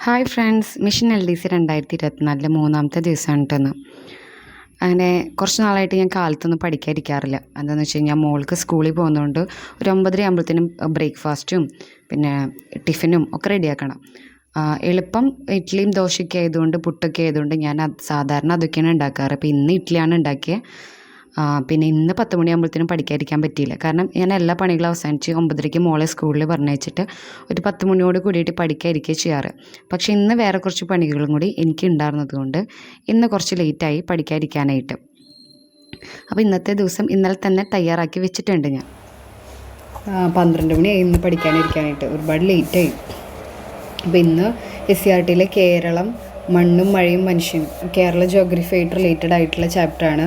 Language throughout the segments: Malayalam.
ഹായ് ഫ്രണ്ട്സ്, മിഷൻ LDC 2024 മൂന്നാമത്തെ ദിവസമാണ് കേട്ടോ. അങ്ങനെ കുറച്ച് നാളായിട്ട് ഞാൻ കാലത്തൊന്നും പഠിക്കാതിരിക്കാറില്ല. എന്താണെന്ന് വെച്ച് കഴിഞ്ഞാൽ മോൾക്ക് സ്കൂളിൽ പോകുന്നതുകൊണ്ട് ഒരു 9:30 ആകുമ്പോഴത്തേനും ബ്രേക്ക്ഫാസ്റ്റും പിന്നെ ടിഫിനും ഒക്കെ റെഡിയാക്കണം. എളുപ്പം ഇഡ്ഡലിയും ദോശയൊക്കെ ആയതുകൊണ്ട്, പുട്ടൊക്കെ ആയതുകൊണ്ട് ഞാൻ സാധാരണ അതൊക്കെയാണ് ഉണ്ടാക്കാറ്. അപ്പോൾ ഇന്ന് ഇഡ്ഡലിയാണ് ഉണ്ടാക്കിയത്. പിന്നെ ഇന്ന് 10 മണിയാകുമ്പോഴത്തേനും പഠിക്കാതിരിക്കാൻ പറ്റിയില്ല. കാരണം ഞാൻ എല്ലാ പണികളും അവസാനിച്ച് 9:30 മോളെ സ്കൂളിൽ പറഞ്ഞയച്ചിട്ട് ഒരു 10 മണിയോട് കൂടിയിട്ട് പഠിക്കാതിരിക്കുക ചെയ്യാറ്. പക്ഷേ ഇന്ന് വേറെ കുറച്ച് പണികളും കൂടി എനിക്ക് ഉണ്ടായിരുന്നത് കൊണ്ട് ഇന്ന് കുറച്ച് ലേറ്റായി പഠിക്കാതിരിക്കാനായിട്ട്. അപ്പോൾ ഇന്നത്തെ ദിവസം ഇന്നലെ തന്നെ തയ്യാറാക്കി വെച്ചിട്ടുണ്ട് ഞാൻ. 12 മണിയായി ഇന്ന് പഠിക്കാനിരിക്കാനായിട്ട്, ഒരുപാട് ലേറ്റായി. അപ്പോൾ ഇന്ന് SCERTയിലെ കേരളം മണ്ണും മഴയും മനുഷ്യനും, കേരള ജോഗ്രഫി ആയിട്ട് റിലേറ്റഡ് ആയിട്ടുള്ള ചാപ്റ്ററാണ്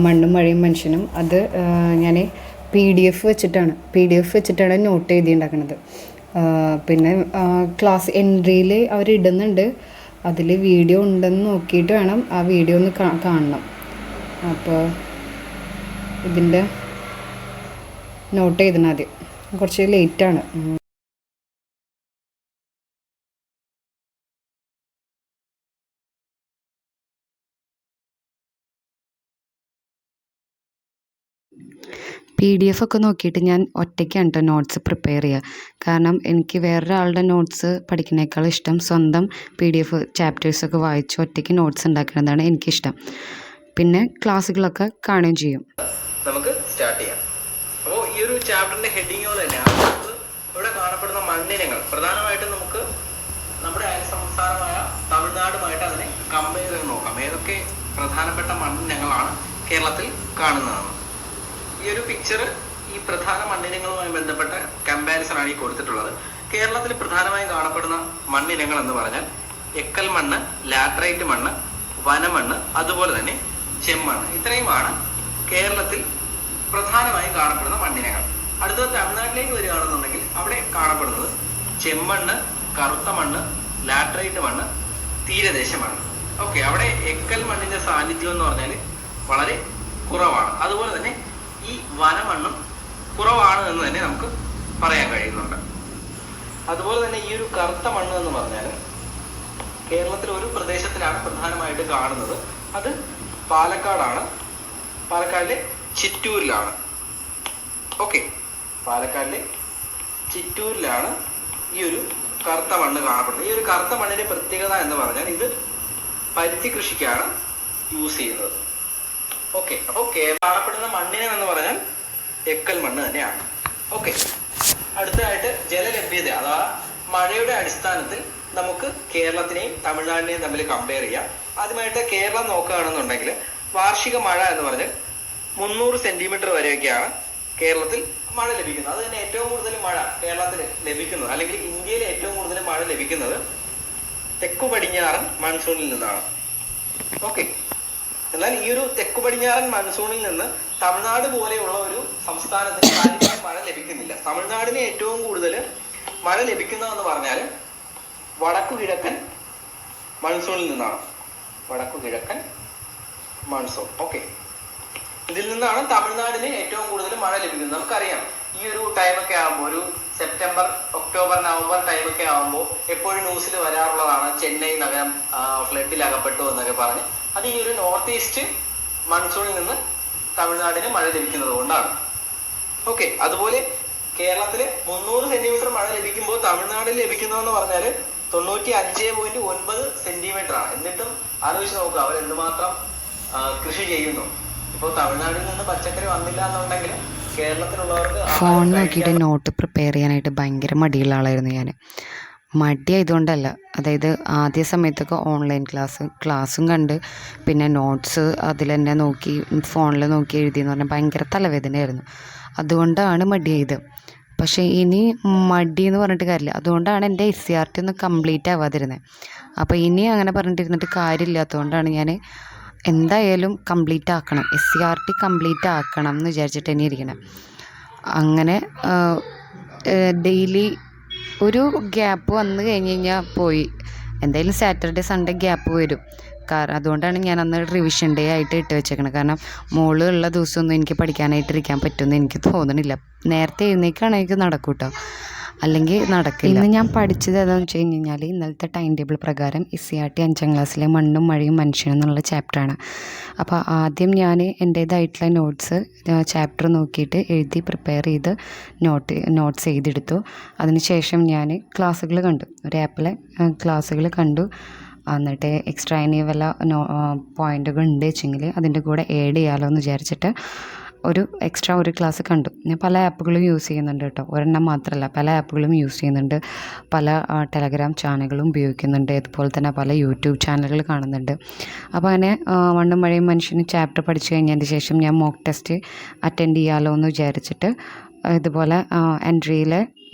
മണ്ണും മഴയും മനുഷ്യനും. അത് ഞാൻ PDF വെച്ചിട്ടാണ് നോട്ട് എഴുതിയുണ്ടാക്കുന്നത്. പിന്നെ ക്ലാസ് എൻട്രിയിൽ അവരിടുന്നുണ്ട്, അതിൽ വീഡിയോ ഉണ്ടെന്ന് നോക്കിയിട്ട് വേണം ആ വീഡിയോ ഒന്ന് കാണണം. അപ്പോൾ ഇതിൻ്റെ നോട്ട് എഴുതണം ആദ്യം, കുറച്ച് ലേറ്റാണ്. PDF ഒക്കെ നോക്കിയിട്ട് ഞാൻ ഒറ്റയ്ക്കാണ് കേട്ടോ നോട്ട്സ് പ്രിപ്പയർ ചെയ്യുക. കാരണം എനിക്ക് വേറൊരാളുടെ നോട്ട്സ് പഠിക്കുന്നതിനേക്കാൾ ഇഷ്ടം സ്വന്തം PDF ചാപ്റ്റേഴ്സൊക്കെ വായിച്ച് ഒറ്റയ്ക്ക് നോട്ട്സ് ഉണ്ടാക്കുന്നതാണ് എനിക്കിഷ്ടം. പിന്നെ ക്ലാസ്സുകളൊക്കെ കാണുകയും ചെയ്യും. നമുക്ക് സ്റ്റാർട്ട് ചെയ്യാം. അപ്പോൾ ഈ ഒരു ചാപ്റ്ററിൻ്റെ ഹെഡിങ് പോലെ തന്നെ ഇവിടെ കാണപ്പെടുന്ന മണ്ണിനങ്ങൾ പ്രധാനമായിട്ടും നമുക്ക് നമ്മുടെ അയൽ സംസ്ഥാനമായ തമിഴ്നാടുമായിട്ട് അതിനെ കമ്പയർ ചെയ്ത് നോക്കാം. ഏതൊക്കെ പ്രധാനപ്പെട്ട മണ്ണിനങ്ങളാണ് കേരളത്തിൽ കാണുന്നതാണ്. ഈ ഒരു പിക്ചർ ഈ പ്രധാന മണ്ണിനങ്ങളുമായി ബന്ധപ്പെട്ട കമ്പാരിസൺ ആണ് ഈ കൊടുത്തിട്ടുള്ളത്. കേരളത്തിൽ പ്രധാനമായും കാണപ്പെടുന്ന മണ്ണിനങ്ങൾ എന്ന് പറഞ്ഞാൽ എക്കൽ മണ്ണ്, ലാറ്ററൈറ്റ് മണ്ണ്, വനമണ്ണ്, അതുപോലെ തന്നെ ചെമ്മണ്ണ്. ഇത്രയുമാണ് കേരളത്തിൽ പ്രധാനമായും കാണപ്പെടുന്ന മണ്ണിനങ്ങൾ. അടുത്തത് തമിഴ്നാട്ടിലേക്ക് വരികയാണെന്നുണ്ടെങ്കിൽ അവിടെ കാണപ്പെടുന്നത് ചെമ്മണ്ണ്, കറുത്ത മണ്ണ്, ലാറ്ററൈറ്റ് മണ്ണ്, തീരദേശ മണ്ണ്. ഓക്കെ, അവിടെ എക്കൽ മണ്ണിന്റെ സാന്നിധ്യം എന്ന് പറഞ്ഞാൽ വളരെ കുറവാണ്. അതുപോലെ തന്നെ ഈ വനമണ്ണും കുറവാണ് എന്ന് തന്നെ നമുക്ക് പറയാൻ കഴിയുന്നുണ്ട്. അതുപോലെ തന്നെ ഈ ഒരു കറുത്ത മണ്ണ് എന്ന് പറഞ്ഞാൽ കേരളത്തിലെ ഒരു പ്രദേശത്തിലാണ് പ്രധാനമായിട്ട് കാണുന്നത്. അത് പാലക്കാടാണ്, പാലക്കാടിലെ ചിറ്റൂരിലാണ്. ഓക്കെ, പാലക്കാടിലെ ചിറ്റൂരിലാണ് ഈ ഒരു കറുത്ത മണ്ണ് കാണപ്പെടുന്നത്. ഈ ഒരു കറുത്ത മണ്ണിന്റെ പ്രത്യേകത എന്ന് പറഞ്ഞാൽ ഇത് പരുത്തി കൃഷിക്കാണ് യൂസ് ചെയ്യുന്നത്. ഓക്കെ, അപ്പോൾ കാണപ്പെടുന്ന മണ്ണിനം എന്ന് പറഞ്ഞാൽ എക്കൽ മണ്ണ് തന്നെയാണ്. ഓക്കെ, അടുത്തതായിട്ട് ജലലഭ്യത അഥവാ മഴയുടെ അടിസ്ഥാനത്തിൽ നമുക്ക് കേരളത്തിനെയും തമിഴ്നാടിനെയും തമ്മിൽ കമ്പയർ ചെയ്യാം. ആദ്യമായിട്ട് കേരളം നോക്കുകയാണെന്നുണ്ടെങ്കിൽ വാർഷിക മഴ എന്ന് പറഞ്ഞാൽ 300 സെന്റിമീറ്റർ വരെയൊക്കെയാണ് കേരളത്തിൽ മഴ ലഭിക്കുന്നത്. അത് തന്നെ ഏറ്റവും കൂടുതൽ മഴ കേരളത്തിൽ ലഭിക്കുന്നത്, അല്ലെങ്കിൽ ഇന്ത്യയിൽ ഏറ്റവും കൂടുതൽ മഴ ലഭിക്കുന്നത് തെക്കു പടിഞ്ഞാറൻ മൺസൂണിൽ നിന്നാണ്. ഓക്കെ, എന്നാൽ ഈ ഒരു തെക്കു പടിഞ്ഞാറൻ മൺസൂണിൽ നിന്ന് തമിഴ്നാട് പോലെയുള്ള ഒരു സംസ്ഥാനത്തിന് കാര്യമായ മഴ ലഭിക്കുന്നില്ല. തമിഴ്നാടിന് ഏറ്റവും കൂടുതൽ മഴ ലഭിക്കുന്നതെന്ന് പറഞ്ഞാൽ വടക്കു കിഴക്കൻ മൺസൂണിൽ നിന്നാണ്. വടക്കു കിഴക്കൻ മൺസൂൺ. ഓക്കെ, ഇതിൽ നിന്നാണ് തമിഴ്നാടിന് ഏറ്റവും കൂടുതൽ മഴ ലഭിക്കുന്നത്. നമുക്കറിയാം, ഈ ഒരു ടൈമൊക്കെ ആകുമ്പോൾ, ഒരു സെപ്റ്റംബർ, ഒക്ടോബർ, നവംബർ ടൈമൊക്കെ ആകുമ്പോൾ എപ്പോഴും ന്യൂസിൽ വരാറുള്ളതാണ് ചെന്നൈ നഗരം ഫ്ലഡിൽ അകപ്പെട്ടു എന്നൊക്കെ പറഞ്ഞ്. അത് ഈ ഒരു നോർത്ത് ഈസ്റ്റ് മൺസൂണിൽ നിന്ന് തമിഴ്നാടിന് മഴ ലഭിക്കുന്നത് കൊണ്ടാണ്. ഓക്കെ, അതുപോലെ കേരളത്തിൽ 300 സെന്റിമീറ്റർ മഴ ലഭിക്കുമ്പോൾ തമിഴ്നാടിൽ ലഭിക്കുന്നതെന്ന് പറഞ്ഞാൽ 95.9 സെന്റിമീറ്റർ ആണ്. എന്നിട്ടും ആലോചിച്ച് നോക്കുക, അവർ എന്തുമാത്രം കൃഷി ചെയ്യുന്നു. ഇപ്പോൾ തമിഴ്നാട്ടിൽ നിന്ന് പച്ചക്കറി വന്നില്ല എന്നുണ്ടെങ്കിൽ കേരളത്തിലുള്ളവർക്ക് ഫോൺ നോക്കിയിട്ട് നോട്ട് പ്രിപ്പയർ ചെയ്യാനായിട്ട് ഭയങ്കര മടിയുള്ള ആളായിരുന്നു ഞാൻ. മടിയായതുകൊണ്ടല്ല, അതായത് ആദ്യ സമയത്തൊക്കെ ഓൺലൈൻ ക്ലാസ്സും കണ്ട് പിന്നെ നോട്ട്സ് അതിൽ തന്നെ നോക്കി ഫോണിൽ നോക്കി എഴുതിയെന്ന് പറഞ്ഞാൽ ഭയങ്കര തലവേദനയായിരുന്നു. അതുകൊണ്ടാണ് മടിയായത്. പക്ഷേ ഇനി മടി എന്ന് പറഞ്ഞിട്ട് കാര്യമില്ല. അതുകൊണ്ടാണ് എൻ്റെ SCERT ഒന്ന് കംപ്ലീറ്റ് ആവാതിരുന്നത്. അപ്പോൾ ഇനി അങ്ങനെ പറഞ്ഞിട്ടിരുന്നിട്ട് കാര്യമില്ലാത്തതുകൊണ്ടാണ് ഞാൻ എന്തായാലും കംപ്ലീറ്റ് ആക്കണം, SCERT കംപ്ലീറ്റ് ആക്കണം എന്ന് വിചാരിച്ചിട്ട് തന്നെ ഇരിക്കണം. അങ്ങനെ ഡെയിലി ഒരു ഗ്യാപ്പ് വന്നു കഴിഞ്ഞ് കഴിഞ്ഞാൽ പോയി. എന്തായാലും സാറ്റർഡേ സൺഡേ ഗ്യാപ്പ് വരും. അതുകൊണ്ടാണ് ഞാൻ അന്ന് റിവിഷൻ ഡേ ആയിട്ട് ഇട്ട് വെച്ചേക്കണം. കാരണം മോള് ഉള്ള ദിവസമൊന്നും എനിക്ക് പഠിക്കാനായിട്ടിരിക്കാൻ പറ്റുമെന്ന് എനിക്ക് തോന്നണില്ല. നേരത്തെ എഴുന്നേൽക്കുകയാണെങ്കിൽ നടക്കും കേട്ടോ. അല്ലെങ്കിൽ നടക്കില്ല. ഇന്ന് ഞാൻ പഠിച്ചത് ഏതാണെന്ന് വെച്ച് കഴിഞ്ഞാൽ ഇന്നലത്തെ ടൈം ടേബിൾ പ്രകാരം SCERT 5ാം ക്ലാസ്സിലെ മണ്ണും മഴയും മനുഷ്യനും എന്നുള്ള ചാപ്റ്ററാണ്. അപ്പോൾ ആദ്യം ഞാൻ എൻ്റേതായിട്ടുള്ള നോട്ട്സ് ചാപ്റ്റർ നോക്കിയിട്ട് എഴുതി പ്രിപ്പയർ ചെയ്ത് നോട്ട്സ് എഴുതിയെടുത്തു. അതിനുശേഷം ഞാൻ ക്ലാസ്സുകൾ കണ്ടു, ഒരു ആപ്പിലെ ക്ലാസ്സുകൾ കണ്ടു. എന്നിട്ട് എക്സ്ട്രാ ഇനി വല്ല പോയിൻ്റുകൾ ഉണ്ട് വെച്ചെങ്കിൽ അതിൻ്റെ കൂടെ ആഡ് ചെയ്യാമല്ലോ എന്ന് വിചാരിച്ചിട്ട് എക്സ്ട്രാ ഒരു ക്ലാസ് കണ്ടു. ഞാൻ പല ആപ്പുകളും യൂസ് ചെയ്യുന്നുണ്ട് കേട്ടോ, ഒരെണ്ണം മാത്രമല്ല, പല ആപ്പുകളും യൂസ് ചെയ്യുന്നുണ്ട്. പല ടെലഗ്രാം ചാനലുകളും ഉപയോഗിക്കുന്നുണ്ട്. അതുപോലെ തന്നെ പല യൂട്യൂബ് ചാനലുകൾ കാണുന്നുണ്ട്. അപ്പോൾ അങ്ങനെ മണ്ണും മഴയും മനുഷ്യനും ചാപ്റ്റർ പഠിച്ചു കഴിഞ്ഞതിന് ശേഷം ഞാൻ മോക്ക് ടെസ്റ്റ് അറ്റൻഡ് ചെയ്യാമല്ലോ എന്ന് വിചാരിച്ചിട്ട് ഇതുപോലെ എൻട്രിയിൽ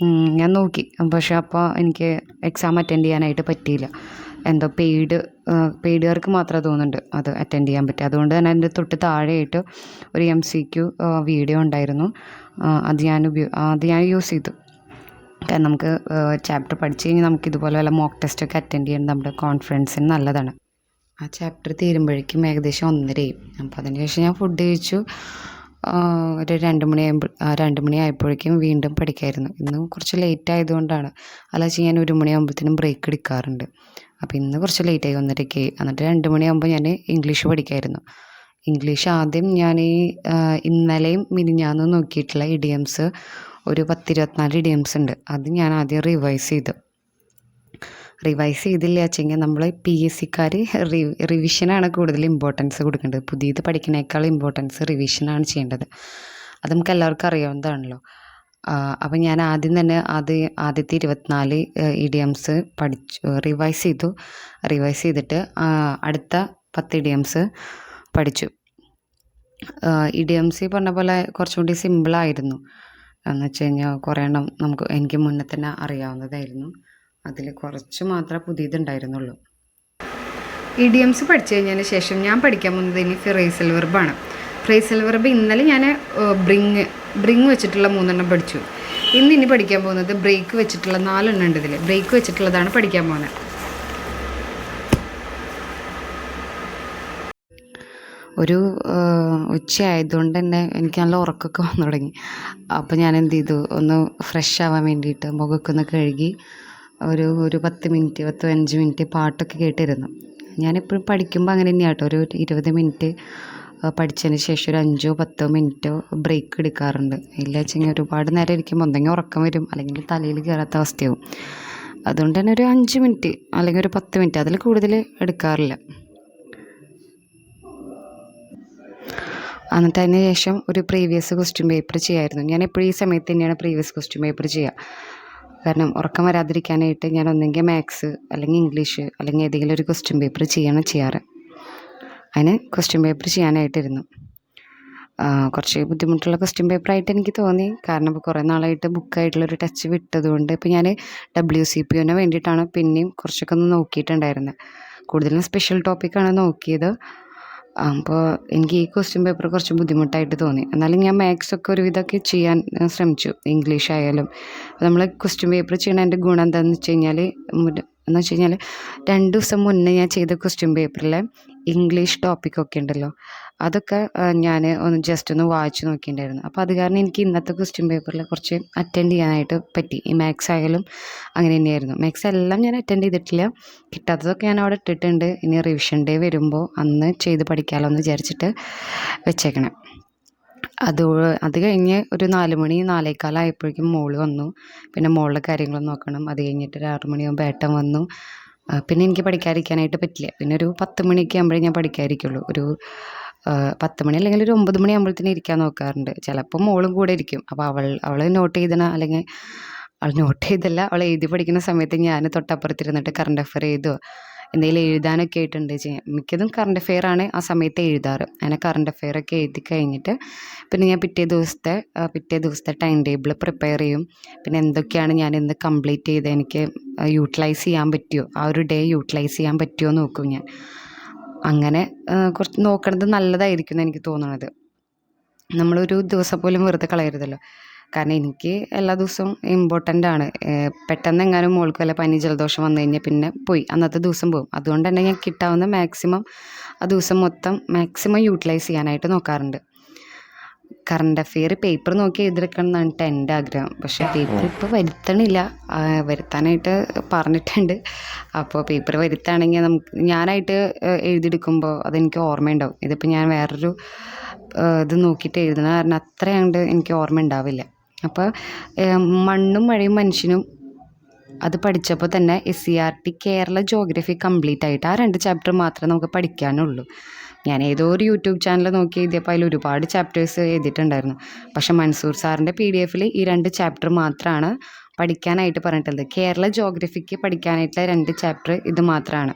ഞാൻ നോക്കി. പക്ഷേ അപ്പോൾ എനിക്ക് എക്സാം അറ്റൻഡ് ചെയ്യാനായിട്ട് പറ്റിയില്ല. എന്തോ പെയ്ഡുകാർക്ക് മാത്രമേ തോന്നുന്നുണ്ട് അത് അറ്റൻഡ് ചെയ്യാൻ പറ്റുക. അതുകൊണ്ട് തന്നെ അതിൻ്റെ തൊട്ട് താഴെയായിട്ട് ഒരു MCQ വീഡിയോ ഉണ്ടായിരുന്നു. അത് ഞാൻ യൂസ് ചെയ്തു. കാരണം നമുക്ക് ചാപ്റ്റർ പഠിച്ചു കഴിഞ്ഞാൽ നമുക്ക് ഇതുപോലെ വല്ല മോക്ക് ടെസ്റ്റൊക്കെ അറ്റൻഡ് ചെയ്യാൻ നമ്മുടെ കോൺഫിഡൻസിന് നല്ലതാണ്. ആ ചാപ്റ്റർ തീരുമ്പോഴേക്കും ഏകദേശം 1:30 ആയി. അപ്പോൾ അതിന് ശേഷം ഞാൻ ഫുഡ് കഴിച്ചു. ഒരു 2 മണിയായപ്പോഴേക്കും വീണ്ടും പഠിക്കായിരുന്നു. ഇന്ന് കുറച്ച് ലേറ്റ് ആയതുകൊണ്ടാണ്. അല്ലാതെ ഞാൻ 1 മണിയാകുമ്പോഴത്തേനും ബ്രേക്ക് എടുക്കാറുണ്ട്. അപ്പോൾ ഇന്ന് കുറച്ച് ലേറ്റായി, 1:30. എന്നിട്ട് 2 മണിയാകുമ്പോൾ ഞാൻ ഇംഗ്ലീഷ് പഠിക്കായിരുന്നു. ഇംഗ്ലീഷ് ആദ്യം ഞാൻ ഇന്നലെയും മിനിഞ്ഞാന്നും നോക്കിയിട്ടുള്ള ഇഡിയംസ് ഒരു 10-24 ഇഡിയംസ് ഉണ്ട്. അത് ഞാൻ ആദ്യം റിവൈസ് ചെയ്തില്ല വെച്ചെങ്കിൽ നമ്മൾ PSCക്കാർ റിവിഷനാണ് കൂടുതൽ ഇമ്പോർട്ടൻസ് കൊടുക്കേണ്ടത്. പുതിയത് പഠിക്കുന്നതിനേക്കാൾ ഇമ്പോർട്ടൻസ് റിവിഷനാണ് ചെയ്യേണ്ടത്. അത് നമുക്ക് എല്ലാവർക്കും അറിയാവുന്നതാണല്ലോ. അപ്പം ഞാൻ ആദ്യം തന്നെ ആദ്യത്തെ 24 ഇഡിയംസ് റിവൈസ് ചെയ്തിട്ട് അടുത്ത 10 ഇഡിയംസ് പഠിച്ചു. ഇഡിയംസ് പറഞ്ഞ പോലെ കുറച്ചും കൂടി സിമ്പിളായിരുന്നു. എന്ന് വെച്ച് കഴിഞ്ഞാൽ കുറേ എണ്ണം എനിക്ക് മുന്നേ തന്നെ അറിയാവുന്നതായിരുന്നു. അതിൽ കുറച്ച് മാത്രമേ പുതിയതുണ്ടായിരുന്നുള്ളൂ. ഇഡിയംസ് പഠിച്ചു കഴിഞ്ഞതിന് ശേഷം ഞാൻ പഠിക്കാൻ പോകുന്നത് ഇനി ഫ്രേസൽ വെർബാണ്. ഫ്രേസൽ വെർബ് ഇന്നലെ ഞാൻ ബ്രിങ് വെച്ചിട്ടുള്ള 3 പഠിച്ചു. ഇനി പഠിക്കാൻ പോകുന്നത് ബ്രേക്ക് വെച്ചിട്ടുള്ള 4 ഉണ്ട്. ഇതിൽ ബ്രേക്ക് വെച്ചിട്ടുള്ളതാണ് പഠിക്കാൻ പോകുന്നത്. ഒരു ഉച്ച ആയതുകൊണ്ട് തന്നെ എനിക്ക് നല്ല ഉറക്കമൊക്കെ വന്നു തുടങ്ങി. അപ്പോൾ ഞാൻ എന്ത് ചെയ്തു, ഒന്ന് ഫ്രഷ് ആവാൻ വേണ്ടിയിട്ട് മുഖമൊക്കെ ഒന്ന് കഴുകി ഒരു 10-15 മിനിറ്റ് പാട്ടൊക്കെ കേട്ടിരുന്നു. ഞാനെപ്പോഴും പഠിക്കുമ്പോൾ അങ്ങനെ തന്നെയാണ് കേട്ടോ. ഒരു 20 മിനിറ്റ് പഠിച്ചതിന് ശേഷം ഒരു 5-10 മിനിറ്റ് ബ്രേക്ക് എടുക്കാറുണ്ട്. ഇല്ല വെച്ചെങ്കിൽ ഒരുപാട് നേരം ഇരിക്കുമ്പോൾ എന്തെങ്കിലും ഉറക്കം വരും, അല്ലെങ്കിൽ തലയിൽ കയറാത്ത അവസ്ഥയാവും. അതുകൊണ്ട് തന്നെ ഒരു 5 മിനിറ്റ് അല്ലെങ്കിൽ ഒരു 10 മിനിറ്റ്, അതിൽ കൂടുതൽ എടുക്കാറില്ല. എന്നിട്ട് അതിന് ശേഷം ഒരു പ്രീവിയസ് ക്വസ്റ്റ്യൻ പേപ്പർ ചെയ്യായിരുന്നു. ഞാൻ എപ്പോഴും ഈ സമയത്ത് തന്നെയാണ് പ്രീവിയസ് ക്വസ്റ്റ്യൻ പേപ്പർ ചെയ്യുക. കാരണം ഉറക്കം വരാതിരിക്കാനായിട്ട് ഞാൻ ഒന്നെങ്കിൽ മാത്സ് അല്ലെങ്കിൽ ഇംഗ്ലീഷ് അല്ലെങ്കിൽ ഏതെങ്കിലും ഒരു ക്വസ്റ്റ്യൻ പേപ്പർ ചെയ്യാറ്. അതിന് ക്വസ്റ്റ്യൻ പേപ്പർ ചെയ്യാനായിട്ടിരുന്നു. കുറച്ച് ബുദ്ധിമുട്ടുള്ള ക്വസ്റ്റ്യൻ പേപ്പറായിട്ട് എനിക്ക് തോന്നി. കാരണം ഇപ്പോൾ കുറേ നാളായിട്ട് ബുക്കായിട്ടുള്ളൊരു ടച്ച് വിട്ടതുകൊണ്ട് ഇപ്പോൾ ഞാൻ WCPOന് വേണ്ടിയിട്ടാണ് പിന്നെയും കുറച്ചൊക്കെ ഒന്ന് നോക്കിയിട്ടുണ്ടായിരുന്നത്. കൂടുതലും സ്പെഷ്യൽ ടോപ്പിക്കാണ് നോക്കിയത്. അപ്പോൾ എനിക്ക് ഈ ക്വസ്റ്റ്യൻ പേപ്പർ കുറച്ച് ബുദ്ധിമുട്ടായിട്ട് തോന്നി. എന്നാലും ഞാൻ മാത്സൊക്കെ ഒരുവിധമൊക്കെ ചെയ്യാൻ ശ്രമിച്ചു, ഇംഗ്ലീഷ് ആയാലും. നമ്മൾ ക്വസ്റ്റ്യൻ പേപ്പർ ചെയ്യണതിൻ്റെ ഗുണം എന്താണെന്ന് വെച്ച് കഴിഞ്ഞാൽ 2 ദിവസം മുന്നേ ഞാൻ ചെയ്ത ക്വസ്റ്റ്യൻ പേപ്പറിൽ ഇംഗ്ലീഷ് ടോപ്പിക്കൊക്കെ ഉണ്ടല്ലോ, അതൊക്കെ ഞാൻ ജസ്റ്റ് ഒന്ന് വായിച്ച് നോക്കിയിട്ടുണ്ടായിരുന്നു. അപ്പോൾ അത് കാരണം എനിക്ക് ഇന്നത്തെ ക്വസ്റ്റ്യൻ പേപ്പറിൽ കുറച്ച് അറ്റൻഡ് ചെയ്യാനായിട്ട് പറ്റി. ഈ മാത്സ് ആയാലും അങ്ങനെ തന്നെയായിരുന്നു. മാത്സ് എല്ലാം ഞാൻ അറ്റൻഡ് ചെയ്തിട്ടില്ല, കിട്ടാത്തതൊക്കെ ഞാൻ അവിടെ ഇട്ടിട്ടുണ്ട്. ഇനി റിവിഷൻ ഡേ വരുമ്പോൾ അന്ന് ചെയ്ത് പഠിക്കാമല്ലോ എന്ന് വിചാരിച്ചിട്ട് വെച്ചേക്കണം. അത് കഴിഞ്ഞ് ഒരു 4 മണി 4:15 ആയപ്പോഴേക്കും മോള് വന്നു. പിന്നെ മോളുടെ കാര്യങ്ങൾ നോക്കണം. അത് കഴിഞ്ഞിട്ട് ഒരു 6 മണിയാകുമ്പോൾ ഏട്ടൻ വന്നു. പിന്നെ എനിക്ക് പഠിക്കാതിരിക്കാനായിട്ട് പറ്റില്ല. പിന്നെ ഒരു 10 മണിയൊക്കെ ആകുമ്പോഴേ ഞാൻ പഠിക്കാതിരിക്കുള്ളൂ. ഒരു 10 മണി അല്ലെങ്കിൽ ഒരു 9 മണി ആകുമ്പോഴത്തേനും ഇരിക്കാൻ നോക്കാറുണ്ട്. ചിലപ്പോൾ മോളും കൂടെ ഇരിക്കും. അപ്പോൾ അവൾ നോട്ട് അല്ലെങ്കിൽ അവൾ നോട്ട് ചെയ്തല്ല, അവൾ എഴുതി പഠിക്കുന്ന സമയത്ത് ഞാൻ തൊട്ടപ്പുറത്തിരുന്നിട്ട് കറണ്ട് അഫെയർ എഴുതുമോ എന്തെങ്കിലും എഴുതാനൊക്കെ ആയിട്ടുണ്ട് ചെയ്യാം. മിക്കതും കറണ്ട് അഫെയർ ആണ് ആ സമയത്ത് എഴുതാറ്. അങ്ങനെ കറണ്ട് അഫെയർ ഒക്കെ എഴുതി കഴിഞ്ഞിട്ട് പിന്നെ ഞാൻ പിറ്റേ ദിവസത്തെ ടൈം ടേബിൾ പ്രിപ്പയർ ചെയ്യും. പിന്നെ എന്തൊക്കെയാണ് ഞാൻ ഇന്ന് കംപ്ലീറ്റ് ചെയ്ത് എനിക്ക് യൂട്ടിലൈസ് ചെയ്യാൻ പറ്റുമോ, ആ ഒരു ഡേ യൂട്ടിലൈസ് ചെയ്യാൻ പറ്റുമോ എന്ന് നോക്കും ഞാൻ. അങ്ങനെ കുറച്ച് നോക്കണത് നല്ലതായിരിക്കും എന്ന് എനിക്ക് തോന്നുന്നത്. നമ്മളൊരു ദിവസം പോലും വെറുതെ കളയരുതല്ലോ. കാരണം എനിക്ക് എല്ലാ ദിവസവും ഇമ്പോർട്ടൻ്റ് ആണ്. പെട്ടെന്ന് എങ്ങാനും മോൾക്ക് വല്ല പനി ജലദോഷം വന്നു കഴിഞ്ഞാൽ പിന്നെ പോയി, അന്നത്തെ ദിവസം പോകും. അതുകൊണ്ട് തന്നെ ഞാൻ കിട്ടാവുന്ന മാക്സിമം ആ ദിവസം മൊത്തം മാക്സിമം യൂട്ടിലൈസ് ചെയ്യാനായിട്ട് നോക്കാറുണ്ട്. കറണ്ട് അഫെയർ പേപ്പർ നോക്കി എഴുതിയെടുക്കണം എന്നാണ് എൻ്റെ ആഗ്രഹം. പക്ഷേ പേപ്പർ ഇപ്പോൾ വരുത്തണില്ല. വരുത്താനായിട്ട് പറഞ്ഞിട്ടുണ്ട്. അപ്പോൾ പേപ്പർ വരുത്തുകയാണെങ്കിൽ ഞാനായിട്ട് എഴുതിയെടുക്കുമ്പോൾ അതെനിക്ക് ഓർമ്മയുണ്ടാവും. ഇതിപ്പോൾ ഞാൻ വേറൊരു ഇത് നോക്കിയിട്ട് എഴുതുന്ന കാരണം അത്രയാണ്ട് എനിക്ക് ഓർമ്മ ഉണ്ടാവില്ല. അപ്പോൾ മണ്ണും മഴയും മനുഷ്യനും അത് പഠിച്ചപ്പോൾ തന്നെ SCERT കേരള ജോഗ്രഫി കംപ്ലീറ്റ് ആയിട്ട് ആ 2 ചാപ്റ്റർ മാത്രമേ നമുക്ക് പഠിക്കാനുള്ളൂ. ഞാൻ ഏതോ ഒരു യൂട്യൂബ് ചാനൽ നോക്കി എഴുതിയപ്പോൾ അതിൽ ഒരുപാട് ചാപ്റ്റേഴ്സ് എഴുതിയിട്ടുണ്ടായിരുന്നു. പക്ഷെ മൻസൂർ സാറിൻ്റെ PDF ഈ 2 ചാപ്റ്റർ മാത്രമാണ് പഠിക്കാനായിട്ട് പറഞ്ഞിട്ടുള്ളത്. കേരള ജോഗ്രഫിക്ക് പഠിക്കാനായിട്ടുള്ള 2 ചാപ്റ്റർ ഇത് മാത്രമാണ്.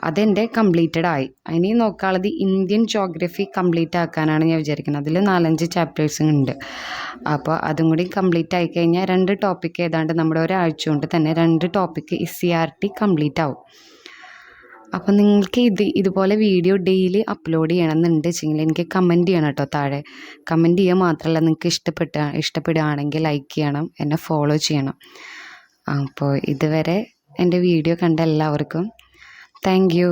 അതെൻ്റെ കംപ്ലീറ്റഡ് ആയി. ഇനി നോക്കാനുള്ളത് ഇന്ത്യൻ ജോഗ്രഫി കംപ്ലീറ്റ് ആക്കാനാണ് ഞാൻ വിചാരിക്കുന്നത്. അതിൽ 4-5 ചാപ്റ്റേഴ്സും ഉണ്ട്. അപ്പോൾ അതും കൂടി കംപ്ലീറ്റ് ആയിക്കഴിഞ്ഞാൽ 2 ടോപ്പിക്ക് ഏതാണ്ട് നമ്മുടെ ഒരാഴ്ച കൊണ്ട് തന്നെ 2 ടോപ്പിക്ക് SCERT കംപ്ലീറ്റ് ആവും. അപ്പോൾ നിങ്ങൾക്ക് ഇതുപോലെ വീഡിയോ ഡെയിലി അപ്ലോഡ് ചെയ്യണമെന്നുണ്ട് വെച്ചെങ്കിൽ എനിക്ക് കമൻറ്റ് ചെയ്യണം കേട്ടോ. താഴെ കമൻറ്റ് ചെയ്യുക മാത്രമല്ല, നിങ്ങൾക്ക് ഇഷ്ടപ്പെടുകയാണെങ്കിൽ ലൈക്ക് ചെയ്യണം, എന്നെ ഫോളോ ചെയ്യണം. അപ്പോൾ ഇതുവരെ എൻ്റെ വീഡിയോ കണ്ട എല്ലാവർക്കും താങ്ക് യു.